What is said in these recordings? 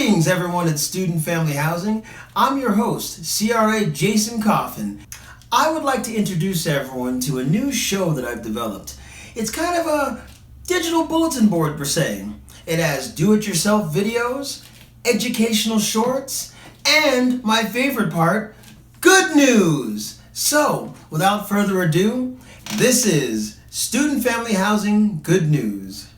Greetings everyone at Student Family Housing. I'm your host, CRA Jason Coffin. I would like to introduce everyone to a new show that I've developed. It's kind of a digital bulletin board per se. It has do-it-yourself videos, educational shorts, and my favorite part, good news! So, without further ado, this is Student Family Housing Good News.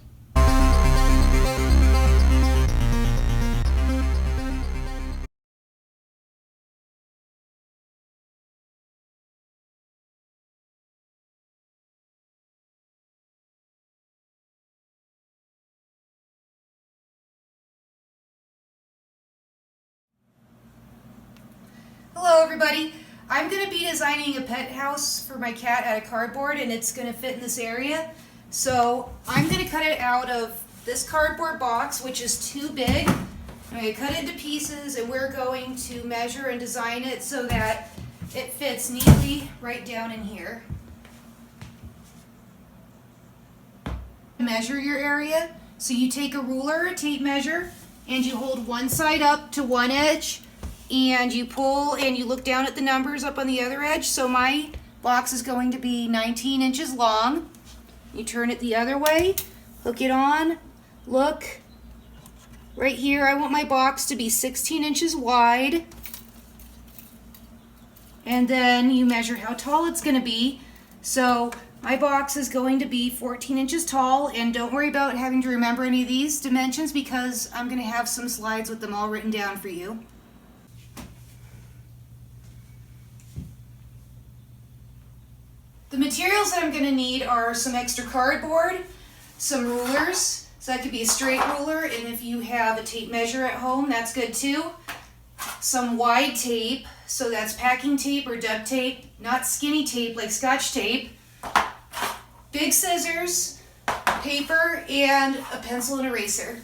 Hello everybody, I'm going to be designing a pet house for my cat out of cardboard, and it's going to fit in this area. So I'm going to cut it out of this cardboard box, which is too big. I'm going to cut it into pieces, and we're going to measure and design it so that it fits neatly right down in here. Measure your area. So you take a ruler or a tape measure and you hold one side up to one edge, and you pull and you look down at the numbers up on the other edge. So my box is going to be 19 inches long. You turn it the other way, hook it on, look. Right here, I want my box to be 16 inches wide. And then you measure how tall it's going to be. So my box is going to be 14 inches tall, and don't worry about having to remember any of these dimensions because I'm going to have some slides with them all written down for you. The materials that I'm going to need are some extra cardboard, some rulers, so that could be a straight ruler, and if you have a tape measure at home, that's good too. Some wide tape, so that's packing tape or duct tape, not skinny tape like Scotch tape. Big scissors, paper, and a pencil and eraser.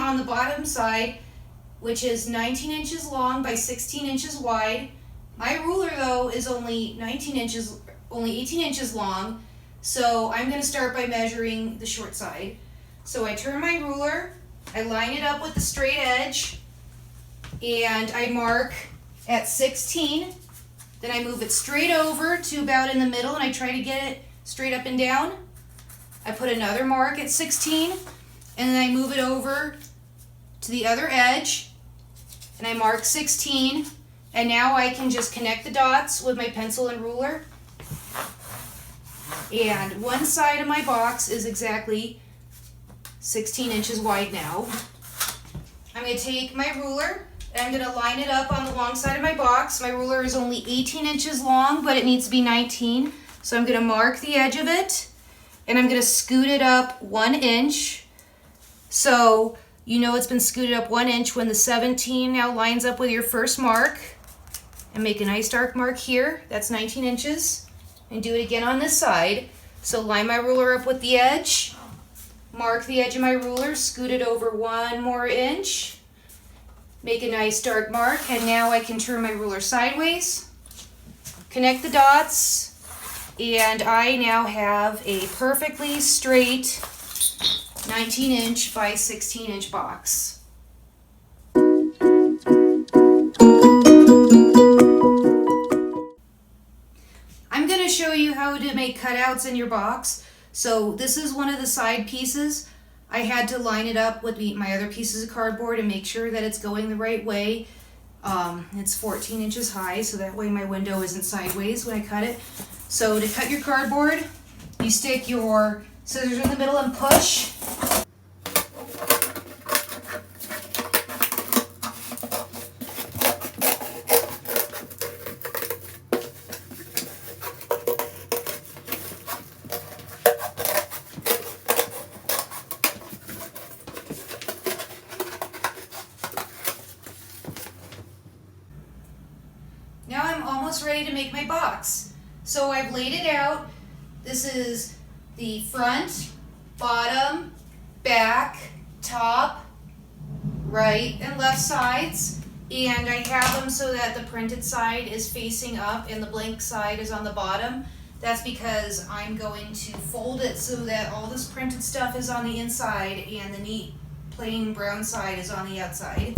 on the bottom side, which is 19 inches long by 16 inches wide. My ruler though is only 18 inches long, so I'm going to start by measuring the short side. So I turn my ruler, I line it up with the straight edge, and I mark at 16. Then I move it straight over to about in the middle, and I try to get it straight up and down. I put another mark at 16, and then I move it over to the other edge, and I mark 16, and now I can just connect the dots with my pencil and ruler. And one side of my box is exactly 16 inches wide now. I'm going to take my ruler, and I'm going to line it up on the long side of my box. My ruler is only 18 inches long, but it needs to be 19. So I'm going to mark the edge of it, and I'm going to scoot it up 1 inch. So you know it's been scooted up 1 inch when the 17 now lines up with your first mark. And make a nice dark mark here. That's 19 inches. And do it again on this side. So line my ruler up with the edge, mark the edge of my ruler, scoot it over 1 more inch, make a nice dark mark, and now I can turn my ruler sideways, connect the dots, and I now have a perfectly straight 19 inch by 16 inch box. I'm going to show you how to make cutouts in your box. So this is one of the side pieces. I had to line it up with my other pieces of cardboard and make sure that it's going the right way. It's 14 inches high, so that way my window isn't sideways when I cut it. So to cut your cardboard, you stick your scissors in the middle and push. Now I'm almost ready to make my box. So I've laid it out. This is the front, bottom, back, top, right, and left sides. And I have them so that the printed side is facing up and the blank side is on the bottom. That's because I'm going to fold it so that all this printed stuff is on the inside and the neat plain brown side is on the outside.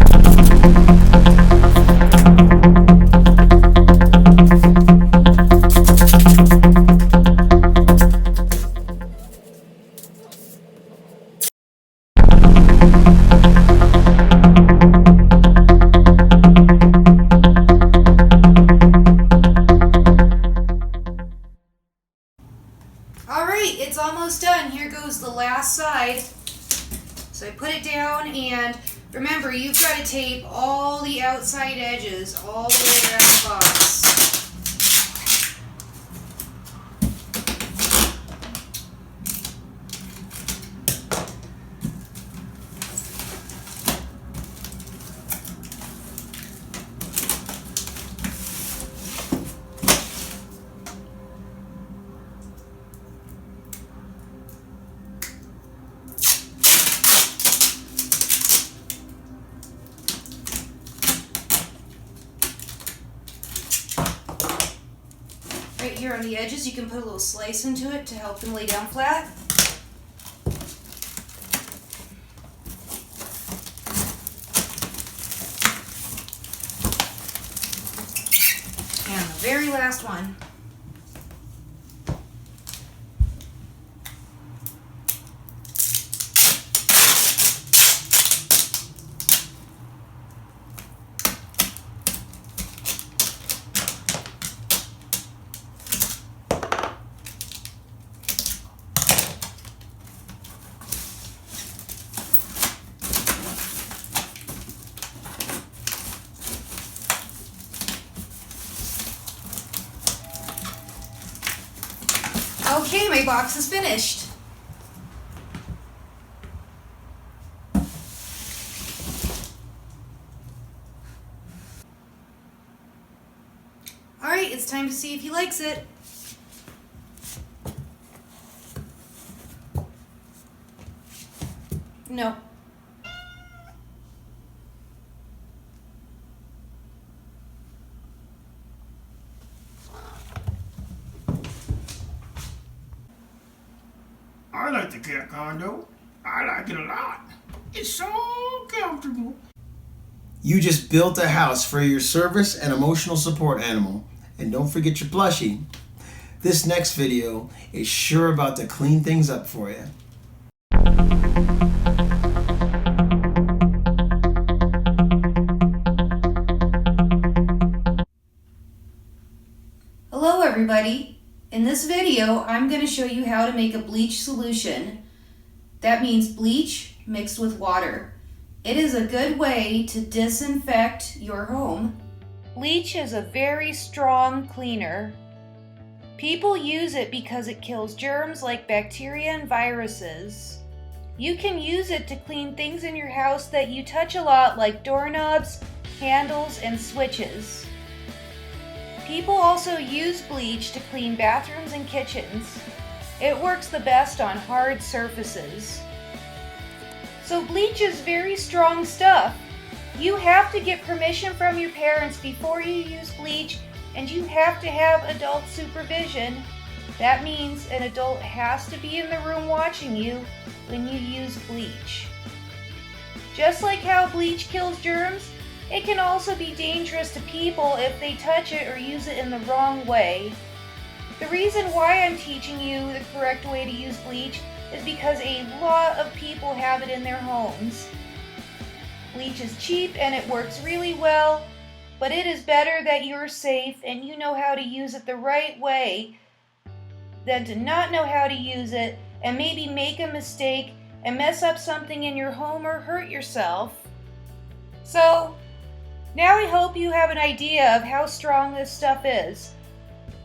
Alright, it's almost done. Here goes the last side. So I put it down, and remember, you've got to tape all the outside edges all the way around the box. Right here on the edges, you can put a little slice into it to help them lay down flat. And the very last one. Okay, my box is finished. Alright, it's time to see if he likes it. No. I like the cat condo. I like it a lot. It's so comfortable. You just built a house for your service and emotional support animal. And don't forget your plushie. This next video is sure about to clean things up for you. Hello everybody. In this video, I'm going to show you how to make a bleach solution. That means bleach mixed with water. It is a good way to disinfect your home. Bleach is a very strong cleaner. People use it because it kills germs like bacteria and viruses. You can use it to clean things in your house that you touch a lot, like doorknobs, handles, and switches. People also use bleach to clean bathrooms and kitchens. It works the best on hard surfaces. So bleach is very strong stuff. You have to get permission from your parents before you use bleach, and you have to have adult supervision. That means an adult has to be in the room watching you when you use bleach. Just like how bleach kills germs, it can also be dangerous to people if they touch it or use it in the wrong way. The reason why I'm teaching you the correct way to use bleach is because a lot of people have it in their homes. Bleach is cheap and it works really well, but it is better that you're safe and you know how to use it the right way than to not know how to use it and maybe make a mistake and mess up something in your home or hurt yourself. So, now I hope you have an idea of how strong this stuff is.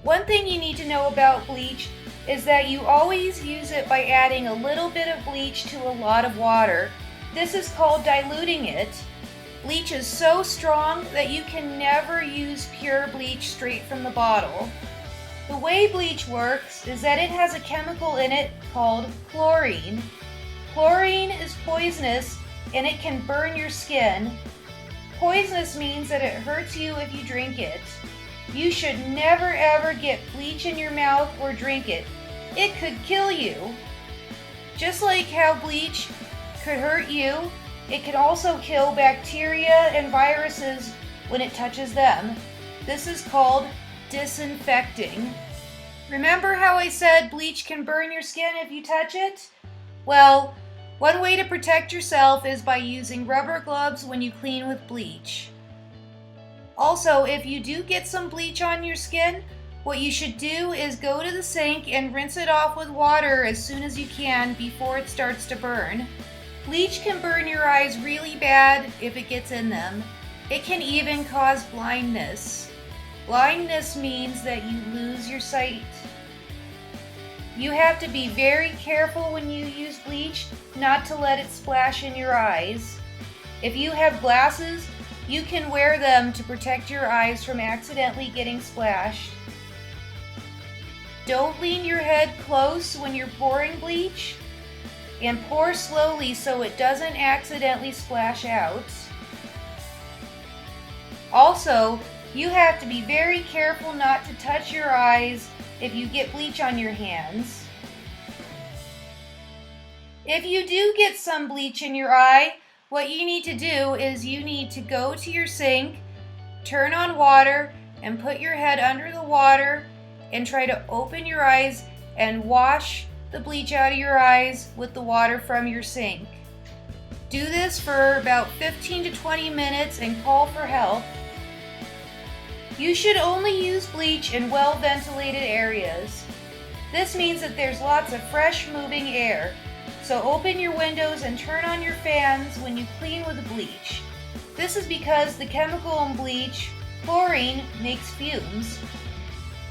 One thing you need to know about bleach is that you always use it by adding a little bit of bleach to a lot of water. This is called diluting it. Bleach is so strong that you can never use pure bleach straight from the bottle. The way bleach works is that it has a chemical in it called chlorine. Chlorine is poisonous and it can burn your skin. Poisonous means that it hurts you if you drink it. You should never ever get bleach in your mouth or drink it. It could kill you. Just like how bleach could hurt you, it can also kill bacteria and viruses when it touches them. This is called disinfecting. Remember how I said bleach can burn your skin if you touch it? Well, one way to protect yourself is by using rubber gloves when you clean with bleach. Also, if you do get some bleach on your skin, what you should do is go to the sink and rinse it off with water as soon as you can before it starts to burn. Bleach can burn your eyes really bad if it gets in them. It can even cause blindness. Blindness means that you lose your sight. You have to be very careful when you use bleach not to let it splash in your eyes. If you have glasses, you can wear them to protect your eyes from accidentally getting splashed. Don't lean your head close when you're pouring bleach, and pour slowly so it doesn't accidentally splash out. Also, you have to be very careful not to touch your eyes if you get bleach on your hands. If you do get some bleach in your eye, what you need to do is you need to go to your sink, turn on water, and put your head under the water and try to open your eyes and wash the bleach out of your eyes with the water from your sink. Do this for about 15 to 20 minutes and call for help. You should only use bleach in well-ventilated areas. This means that there's lots of fresh moving air. So open your windows and turn on your fans when you clean with bleach. This is because the chemical in bleach, chlorine, makes fumes.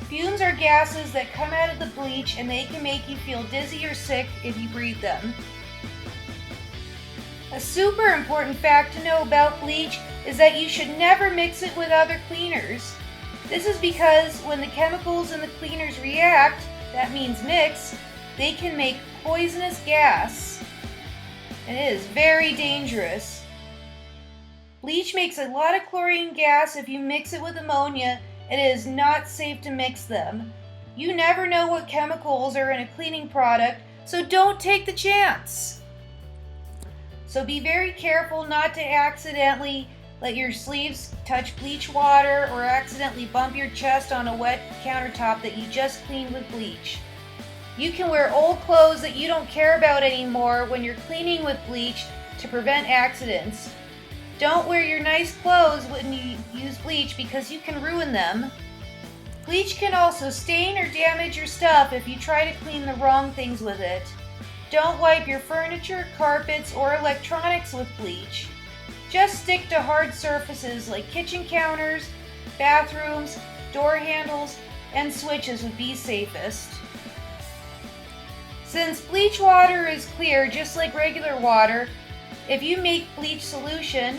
Fumes are gases that come out of the bleach and they can make you feel dizzy or sick if you breathe them. A super important fact to know about bleach is that you should never mix it with other cleaners. This is because when the chemicals in the cleaners react, that means mix, they can make poisonous gas. And it is very dangerous. Bleach makes a lot of chlorine gas if you mix it with ammonia, and it is not safe to mix them. You never know what chemicals are in a cleaning product, so don't take the chance. So be very careful not to accidentally let your sleeves touch bleach water or accidentally bump your chest on a wet countertop that you just cleaned with bleach. You can wear old clothes that you don't care about anymore when you're cleaning with bleach to prevent accidents. Don't wear your nice clothes when you use bleach because you can ruin them. Bleach can also stain or damage your stuff if you try to clean the wrong things with it. Don't wipe your furniture, carpets, or electronics with bleach. Just stick to hard surfaces like kitchen counters, bathrooms, door handles, and switches would be safest. Since bleach water is clear just like regular water, if you make bleach solution,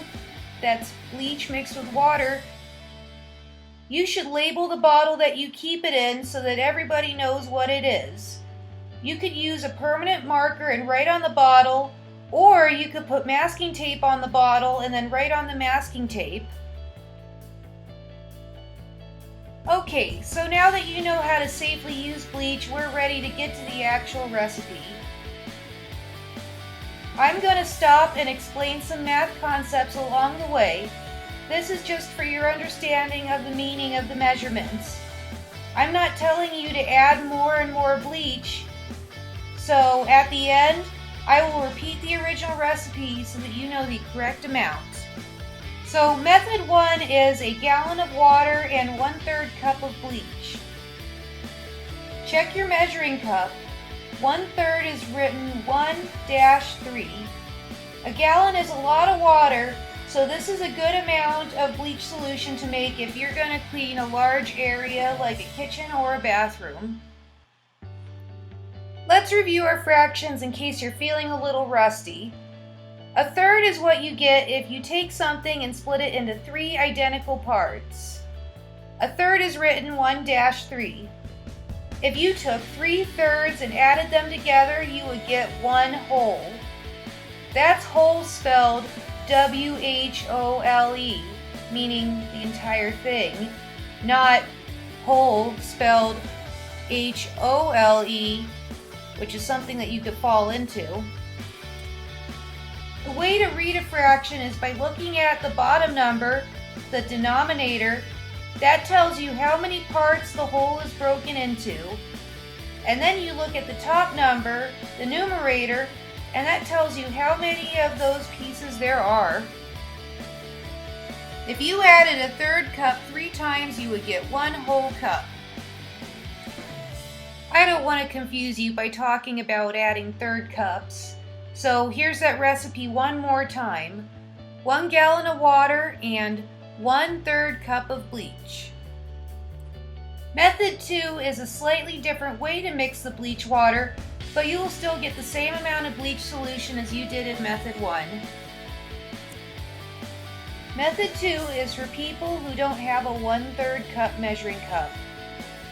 that's bleach mixed with water, you should label the bottle that you keep it in so that everybody knows what it is. You could use a permanent marker and write on the bottle, or you could put masking tape on the bottle and then write on the masking tape. Okay, so now that you know how to safely use bleach, we're ready to get to the actual recipe. I'm going to stop and explain some math concepts along the way. This is just for your understanding of the meaning of the measurements. I'm not telling you to add more and more bleach, so at the end, I will repeat the original recipe so that you know the correct amount. So method 1 is a gallon of water and 1/3 cup of bleach. Check your measuring cup. 1/3 is written 1-3. A gallon is a lot of water, so this is a good amount of bleach solution to make if you're going to clean a large area like a kitchen or a bathroom. Let's review our fractions in case you're feeling a little rusty. 1/3 is what you get if you take something and split it into 3 identical parts. 1/3 is written 1-3. If you took 3/3 and added them together, you would get 1 whole. That's whole spelled W-H-O-L-E, meaning the entire thing, not whole spelled H-O-L-E, which is something that you could fall into. The way to read a fraction is by looking at the bottom number, the denominator. That tells you how many parts the whole is broken into. And then you look at the top number, the numerator, and that tells you how many of those pieces there are. If you added a 1/3 cup 3 times, you would get 1 whole cup. I don't want to confuse you by talking about adding 1/3 cups. So here's that recipe one more time. 1 gallon of water and 1/3 cup of bleach. Method 2 is a slightly different way to mix the bleach water, but you will still get the same amount of bleach solution as you did in method 1. Method 2 is for people who don't have a 1/3 cup measuring cup.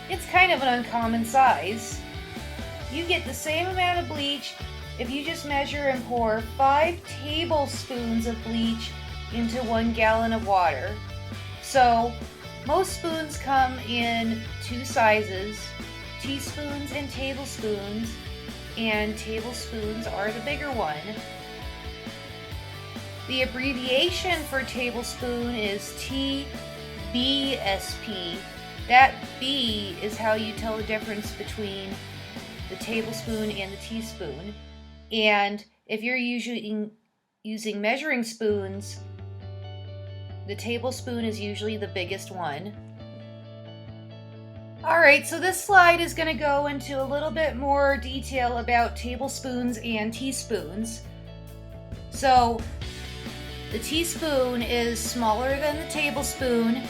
It's kind of an uncommon size. You get the same amount of bleach if you just measure and pour 5 tablespoons of bleach into 1 gallon of water. So, most spoons come in 2 sizes, teaspoons and tablespoons are the bigger one. The abbreviation for tablespoon is TBSP. That B is how you tell the difference between the tablespoon and the teaspoon. And if you're using measuring spoons, the tablespoon is usually the biggest one. Alright, so this slide is going to go into a little bit more detail about tablespoons and teaspoons. So, the teaspoon is smaller than the tablespoon.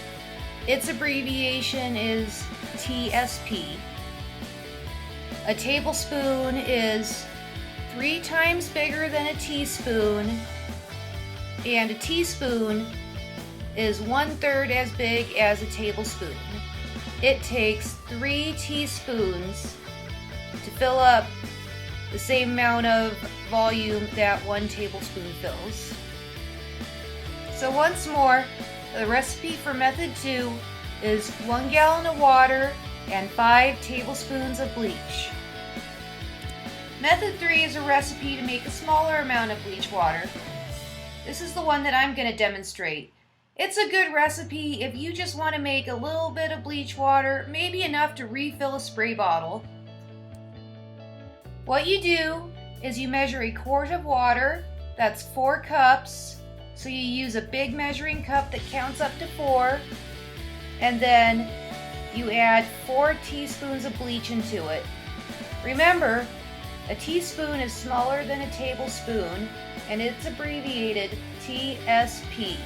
Its abbreviation is TSP. A tablespoon is 3 times bigger than a teaspoon, and a teaspoon is 1/3 as big as a tablespoon. It takes 3 teaspoons to fill up the same amount of volume that 1 tablespoon fills. So once more, the recipe for method 2 is 1 gallon of water and 5 tablespoons of bleach. Method 3 is a recipe to make a smaller amount of bleach water. This is the one that I'm going to demonstrate. It's a good recipe if you just want to make a little bit of bleach water, maybe enough to refill a spray bottle. What you do is you measure a quart of water, that's 4 cups, so you use a big measuring cup that counts up to 4, and then you add 4 teaspoons of bleach into it. Remember, a teaspoon is smaller than a tablespoon, and it's abbreviated TSP.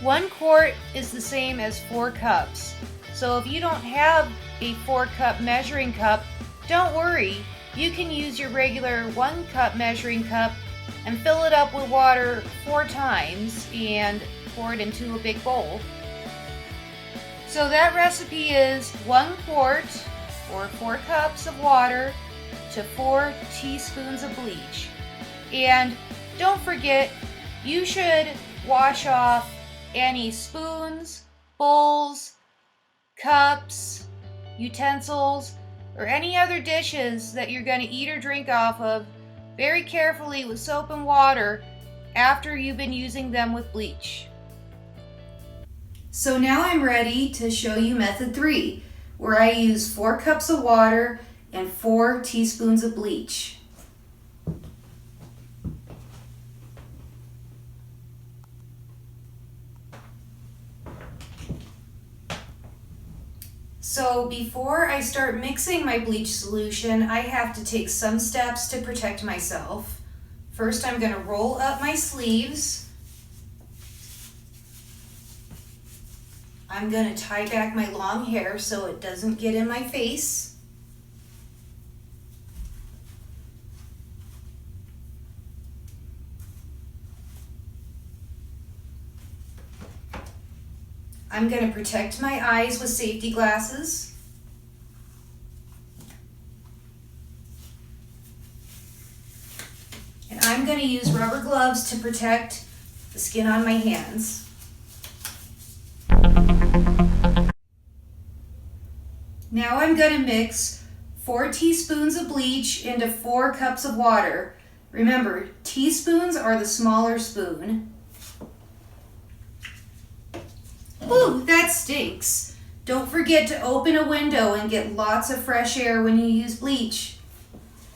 1 quart is the same as 4 cups. So if you don't have a 4-cup measuring cup, don't worry. You can use your regular 1-cup measuring cup and fill it up with water 4 times and pour it into a big bowl. So that recipe is 1 quart or 4 cups of water to 4 teaspoons of bleach. And don't forget, you should wash off any spoons, bowls, cups, utensils, or any other dishes that you're going to eat or drink off of very carefully with soap and water after you've been using them with bleach. So now I'm ready to show you method 3, where I use 4 cups of water and 4 teaspoons of bleach. So before I start mixing my bleach solution, I have to take some steps to protect myself. First, I'm going to roll up my sleeves. I'm going to tie back my long hair so it doesn't get in my face. I'm going to protect my eyes with safety glasses. And I'm going to use rubber gloves to protect the skin on my hands. Now I'm going to mix 4 teaspoons of bleach into 4 cups of water. Remember, teaspoons are the smaller spoon. Ooh, that stinks. Don't forget to open a window and get lots of fresh air when you use bleach.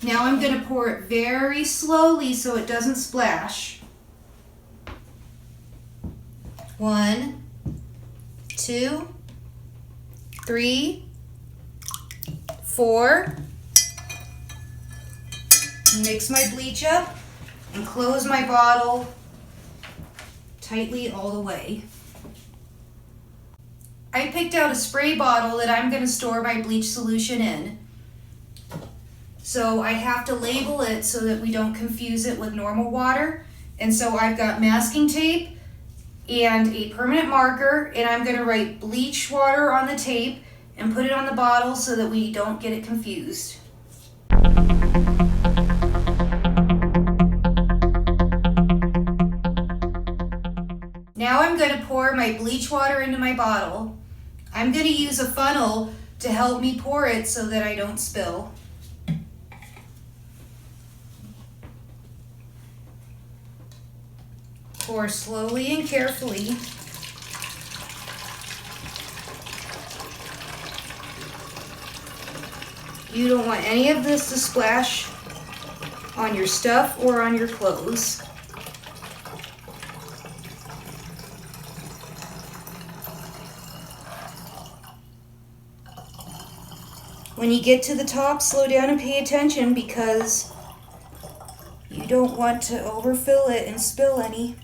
Now I'm going to pour it very slowly so it doesn't splash. 1, 2, 3, 4. Mix my bleach up and close my bottle tightly all the way. I picked out a spray bottle that I'm going to store my bleach solution in. So I have to label it so that we don't confuse it with normal water. And so I've got masking tape and a permanent marker, and I'm going to write bleach water on the tape and put it on the bottle so that we don't get it confused. Now I'm going to pour my bleach water into my bottle. I'm going to use a funnel to help me pour it so that I don't spill. Pour slowly and carefully. You don't want any of this to splash on your stuff or on your clothes. When you get to the top, slow down and pay attention because you don't want to overfill it and spill any.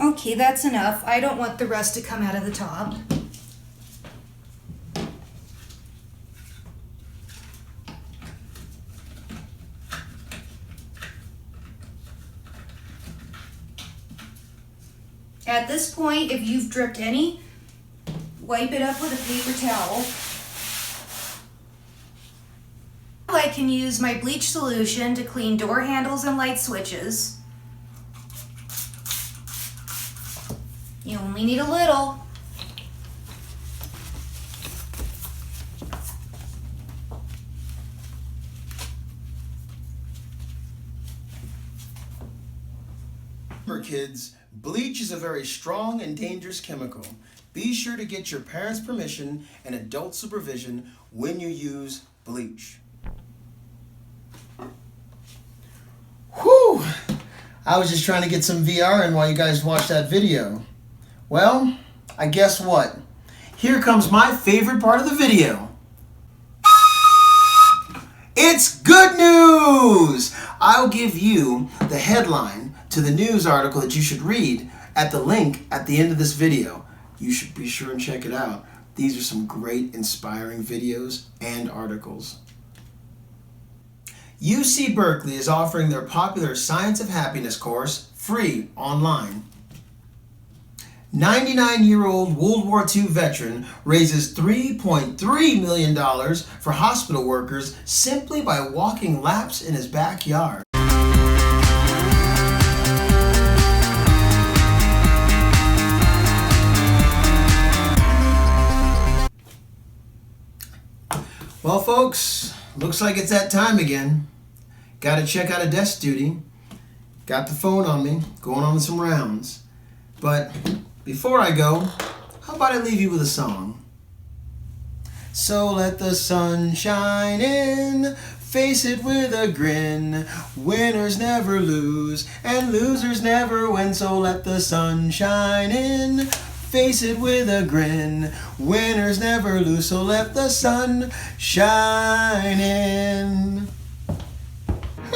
Okay, that's enough. I don't want the rest to come out of the top. At this point, if you've dripped any, wipe it up with a paper towel. I can use my bleach solution to clean door handles and light switches. You only need a little. Remember, kids, bleach is a very strong and dangerous chemical. Be sure to get your parents' permission and adult supervision when you use bleach. Whew! I was just trying to get some VR in while you guys watched that video. Well, I guess what? Here comes my favorite part of the video. It's good news! I'll give you the headline to the news article that you should read at the link at the end of this video. You should be sure and check it out. These are some great inspiring videos and articles. UC Berkeley is offering their popular Science of Happiness course free online. 99-year-old World War II veteran raises $3.3 million for hospital workers simply by walking laps in his backyard. Well, folks, looks like it's that time again. Got to check out of desk duty. Got the phone on me, going on some rounds. But before I go, how about I leave you with a song? So let the sun shine in, face it with a grin. Winners never lose, and losers never win. So let the sun shine in, face it with a grin. Winners never lose, so let the sun shine in.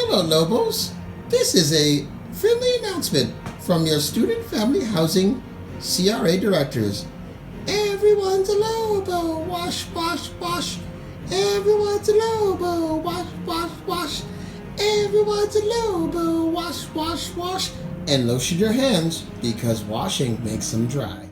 Hello, Lobos. This is a friendly announcement from your Student Family Housing CRA directors. Everyone's a Lobo. Wash, wash, wash. Everyone's a Lobo. Wash, wash, wash. Everyone's a Lobo. Wash, wash, wash. And lotion your hands because washing makes them dry.